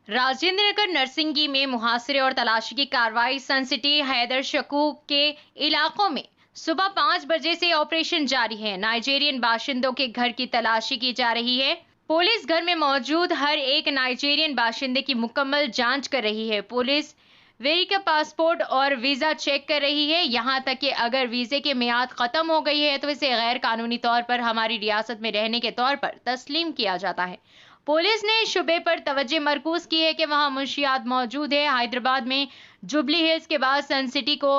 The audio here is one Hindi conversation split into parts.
राजेंद्र नगर नरसिंगी में मुहासरे और तलाशी की कार्रवाई सन सिटी हैदर शकूक के इलाकों में सुबह 5 बजे से ऑपरेशन जारी है। नाइजीरियन बाशिंदों के घर की तलाशी की जा रही है। पुलिस घर में मौजूद हर एक नाइजीरियन बाशिंदे की मुकम्मल जांच कर रही है। पुलिस वेरी का पासपोर्ट और वीजा चेक कर रही है। यहां तक कि अगर वीजे की मियाद खत्म हो गई है तो इसे गैर कानूनी तौर पर हमारी रियासत में रहने के तौर पर तस्लीम किया जाता है। पुलिस ने शुबे पर तवज्जो मरकूज की है कि वहां मुंशियात मौजूद है। हैदराबाद में जुबली हिल्स के बाद सन सिटी को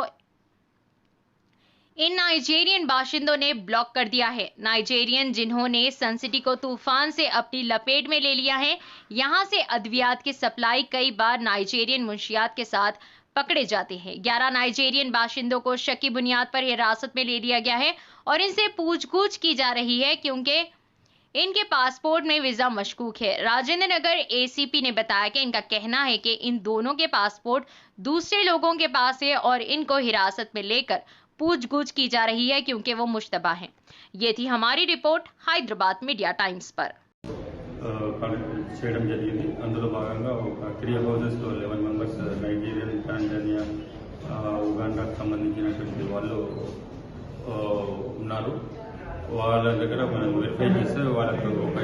इन नाइजीरियन बाशिंदों ने ब्लॉक कर दिया है। नाइजीरियन जिन्होंने सन सिटी को तूफान से अपनी लपेट में ले लिया है। यहां से अद्वियात की सप्लाई कई बार नाइजीरियन मुंशियात के साथ पकड़े जाते हैं। 11 नाइजीरियन बाशिंदों को शक की बुनियाद पर हिरासत में ले लिया गया है और इनसे पूछगछ की जा रही है क्योंकि इनके पासपोर्ट में वीजा मशकूक है। राजेंद्र नगर एसीपी ने बताया कि इनका कहना है कि इन दोनों के पासपोर्ट दूसरे लोगों के पास है और इनको हिरासत में लेकर पूछगछ की जा रही है क्योंकि वो मुश्तबा हैं। ये थी हमारी रिपोर्ट हैदराबाद मीडिया टाइम्स पर। చేయడం జరిగింది। అందులో భాగంగా ఒక 3 హౌసెస్లో 11 మెంబర్స్ నైజీరియన్, టాంజానియా, ఉగాండాకు సంబంధించినటువంటి వాళ్ళు ఉన్నారు। వాళ్ళ దగ్గర మనం వెరిఫై చేస్తే వాళ్ళకు ఒక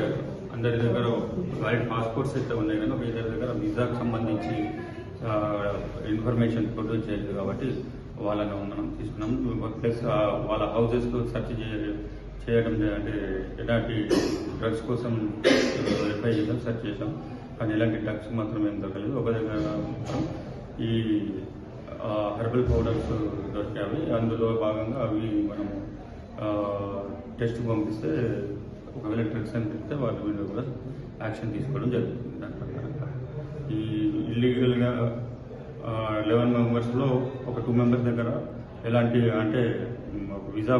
అందరి దగ్గర వ్యాలిడ్ పాస్పోర్ట్స్ అయితే ఉన్నాయి, కానీ ఒక ఇద్దరి దగ్గర వీసాకు సంబంధించి ఇన్ఫర్మేషన్ ప్రొడ్యూస్ చేయలేదు కాబట్టి వాళ్ళను మనం తీసుకున్నాం। ప్లస్ వాళ్ళ హౌసెస్లో సెర్చ్ చేయడం అంటే ఎలాంటి డ్రగ్స్ కోసం వెరిఫై చేసాం, సెర్చ్ చేసాం, కానీ ఎలాంటి డ్రగ్స్ మాత్రం ఏం దొరకలేదు। ఒక దగ్గర ఈ హెర్బల్ పౌడర్స్ దొరికాయి, అందులో భాగంగా అవి మనము టెస్ట్ పంపిస్తే ఒకవేళ డ్రగ్స్ అని చెప్తే వాళ్ళ మీద కూడా యాక్షన్ తీసుకోవడం జరుగుతుంది। దాని ప్రకారంగా ఈ ఇల్లీగల్గా 11 మెంబర్స్లో ఒక 2 మెంబర్స్ దగ్గర ఎలాంటి అంటే వీసా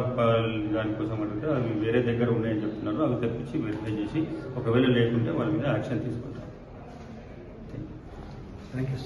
దానికోసం అంటే అవి వేరే దగ్గర ఉన్నాయని చెప్తున్నారు। అవి తెప్పించి వెరిఫై చేసి ఒకవేళ లేకుంటే వాళ్ళ మీద యాక్షన్ తీసుకుంటారు। Thank you.